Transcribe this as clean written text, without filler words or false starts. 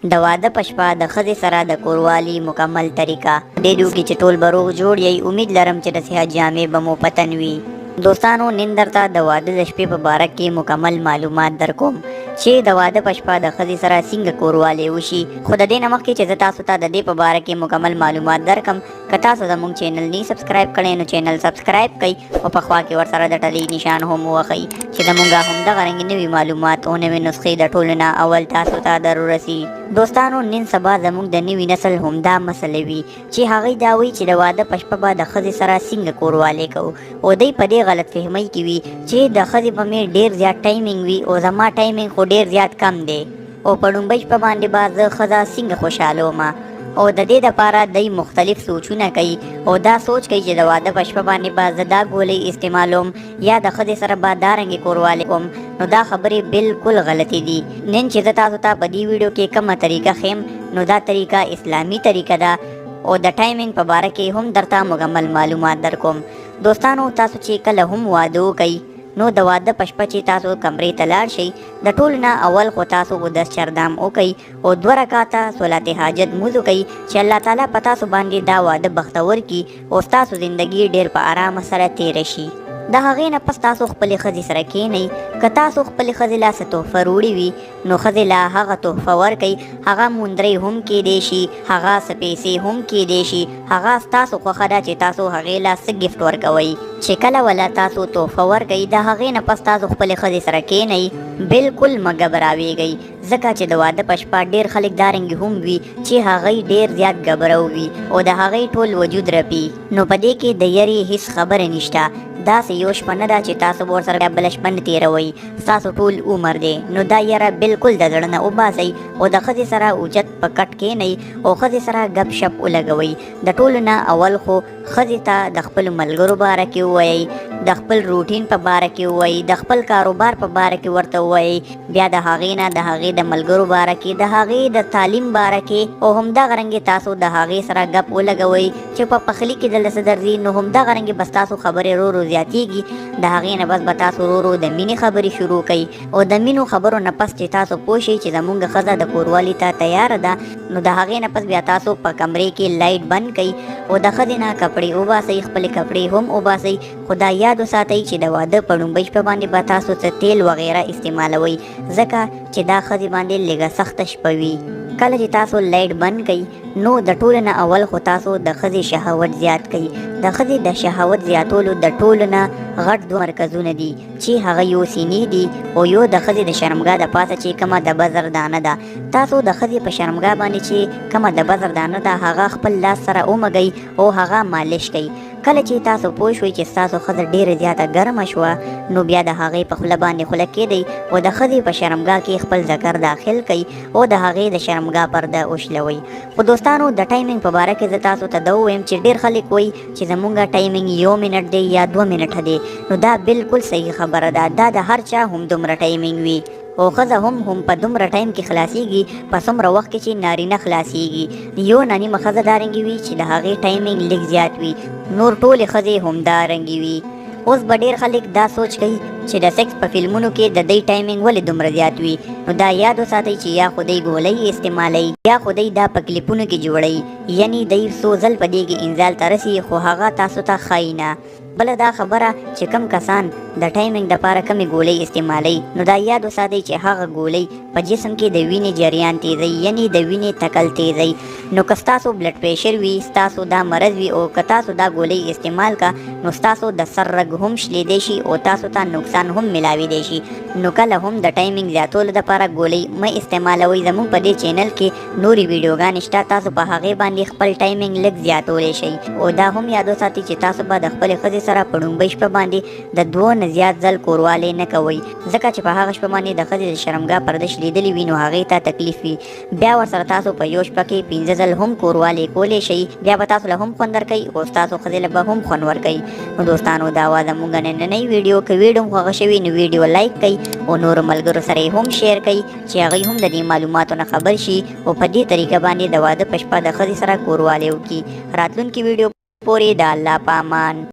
د واده په شپه د ښځې سره د کوروالي مکمل طریقه. دې ویډیو کې چې ټول به روغ جوړ یئ، امید لرم چې د صحت جامې به مو پتن وي. دوستانو، نن درته د واده د شپې په باره کې مکمل معلومات درکوم چې د واده په شپه د ښځې سره څنګه کوروالی وشي. خو د دې نه مخکې چې زه تاسو ته د دې په باره کې مکمل معلومات درکم، که تاسو زموږ چینل نه سبسکرایب کړئ نو چینل سبسکرایب کړئ او په خوا کې ورسره د ټلۍ نشان هم ووهئ چې زموږ همدغه رنګې نوي معلومات او نوې نسخې د ټولو نه اول تاسو ته در ورسي. دوستانو، نن سبا زموږ د نوي نسل همدا مسله وي چې هغوی دا وایي چې د واده په شپه به د ښځې سره څنګه کوروالی کوو، او دوی په دې غلط فهمۍ کې وي چې د ښځې په مې ډېر زیات ټایمینګ وي او زما ټایمینګ خو ډېر زیات کم دی، او په لومړۍ شپه باندې به زه ښځه څنګه خوشحاله وم. او د دې دپاره دوی مختلف سوچونه کوي او دا سوچ کوي چې د واده په شپه باندې به زه دا ګولۍ استعمالوم یا د ښځې سره به دا رنګې کوروالی کوم. نو دا خبرې بالکل غلطې دي. نن چې زه تاسو ته په دې ویډیو کې کومه طریقه ښیم، نو دا طریقه اسلامي طریقه ده او د ټایمینګ په باره کې هم درته مکمل معلومات درکوم. دوستانو، تاسو چې کله هم واده وکئ نو د واده په شپه چې تاسو کمرې ته لاړ شئ، د ټولو نه اول خو تاسو اودس چردام وکئ او 2 رکعاته صلات حاجت مونځ وکئ چې الله تعالی په تاسو باندې دا واده بختور کړي او ستاسو زندګي ډېر په ارامه سره تېره شي. د هغې نه پس تاسو خپلې ښځې سره کښېنئ. که تاسو خپلې ښځې له څه تحفه وروړې وي نو ښځې له هغه تحفه ورکئ. هغه مندرۍ هم کیدی شي، هغه څه پیسې هم کیدی شي، هغه ستاسو خوښه ده چې تاسو هغې له څه ګفټ ورکوئ. چې کله وله تاسو تحفه ورکئ، د هغې نه پس تاسو خپلې ښځې سره کښېنئ. بالکل مه ګبراویږئ، ځکه چې د واده په شپه ډېر خلک دارنګې هم وي چې هغوی ډېر زیات ګبرو وي او د هغوی ټول وجود رپي. نو په دې کې د یرې هیڅ خبره نشته. داسې یو شپه نه ده چې تاسو به ورسره بیا بله شپه نه تېروئ، ستاسو ټول عمر دی. نو دا یره بالکل د زړه نه وباسئ او د ښځې سره اوچت په کټ کښېنئ او ښځې سره ګپ شپ ولګوئ. د ټولو نه اول خو ښځې ته د خپلو ملګرو باره کې ووایئ، د خپل روټین په باره کې ووایئ، د خپل کاروبار په باره کې ورته ووایئ، بیا د هغې نه د هغې د ملګرو باره کې، د هغې د تعلیم باره کې، او همدغه رنګې تاسو د هغې سره ګپ ولګوئ چې په پخلي کې دله څه درځي. نو همدغه رنګې بس تاسو خبرې ورو ورو زیاتېږي. د هغې نه بس به تاسو ورو ورو د مینې خبرې شروع کړئ او د مینو خبرو نه پس چې تاسو پوه شئ چې زموږ ښځه د کوروالي ته تیاره ده، نو د هغې نه پس بیا تاسو په کمرې کې لایټ بند کړئ او د ښځې نه کپړې وباسئ، خپلې کپړې هم وباسئ. خو دا یاد وساتئ چې د واده په لومړۍ شپه باندې به تاسو څه تیل وغیره استعمالوئ، ځکه چې دا ښځې باندې لږه سخته شپه وي. کله چې تاسو لایټ بند کړئ نو د ټولو نه اول خو تاسو د ښځې شهوت زیات کړئ. د ښځې د شهوت زیاتولو د ټولو نه غټ 2 مرکزونه دي چې هغه یو سینې دي او یو د ښځې د شرمګاه د پاسه چې کومه د بزر دانه ده. تاسو د ښځې په شرمګاه باندې چې کومه د بزر دانه ده هغه خپل لاس سره ومږئ او هغه مالش کړئ. کله چې تاسو پوه شوئ چې ستاسو ښځه ډېره زیاته ګرمه شوه، نو بیا د هغې په خوله باندې خوله کېږدئ او د ښځې په شرمګاه کې خپل ذکر داخل کړئ او د هغې د شرمګاه پرده وشلوئ. خو دوستانو، د ټایمینګ په باره کې زه تاسو ته دا ووایم چې ډېر خلک وایي چې زموږ ټایمینګ 1 منټ دی یا 2 منټه دی. نو دا بالکل صحیح خبره ده. دا د هر چا هم دومره ټایمینګ وي او ښځه هم په دومره ټایم کې خلاصیږي په څومره وخت کې چې نارینه خلاصیږي. یو نیمه ښځه دارنګې وي چې د هغې ټایمینګ لږ زیات وي، نور ټولې ښځې همدارنګې وي. اوس به ډېر خلک دا سوچ کوي چې د سیکس په فلمونو کې د دوی ټایمینګ ولې دومره زیات وي. نو دا یاد وساتئ چې یا خو دوی ګولۍ استعمالوي یا خو دوی دا په کلیپونو کې جوړوي، یعنی دوی څو ځل په دې کې انزال ته رسي خو هغه تاسو ته ښایي نه. بله دا خبره چې کم کسان د ټایمینګ دپاره کمې ګولۍ استعمالوي، نو دا یاد وساتئ چې هغه ګولۍ په جسم کې د وینې جریان تیزوي، یعنی د وینې تکل تیزوي. نو که ستاسو بلډ پریشر وي، ستاسو دا مرض وي او که تاسو دا ګولۍ استعمال کا، نو ستاسو د سر رګ هم شلیدی شي او تاسو ته نقصان هم ملاویدی شي. نو کله هم د ټایمینګ زیاتولو دپاره ګولۍ مه استعمالوئ. زموږ په دې چینل کې نورې ویډیوګانې شته، تاسو په هغې باندې خپل ټایمینګ لږ زیاتولی شئ. او دا هم یاد وساتئ چې تاسو به د خپلې ښځې سره په لومړۍ شپه باندې د 2 نه زیات ځل کوروالی نه کوئ، ځکه چې په هغه شپه باندې د ښځې د شرمګاه پرده شلیدلې وي نو هغې ته تکلیف وي. بیا ورسره تاسو په یو شپه کې 5 ځل هم کوروالی کولی شئ، بیا به تاسو له هم خوند درکوي او ستاسو ښځې له به هم خوند ورکوي. نو دوستانو، دا وه زموږ نننۍ ویډیو. که ویډیو مو خوښه شوي نو ویډیو لایک کړئ او نورو ملګرو سره یې هم شیر کړئ چې هغوی هم د دې معلوماتو نه خبر شي او په دې طریقه باندې د واده په شپه د ښځې سره کوروالی وکړي. راتلونکي ویډیو پورې د الله په امان.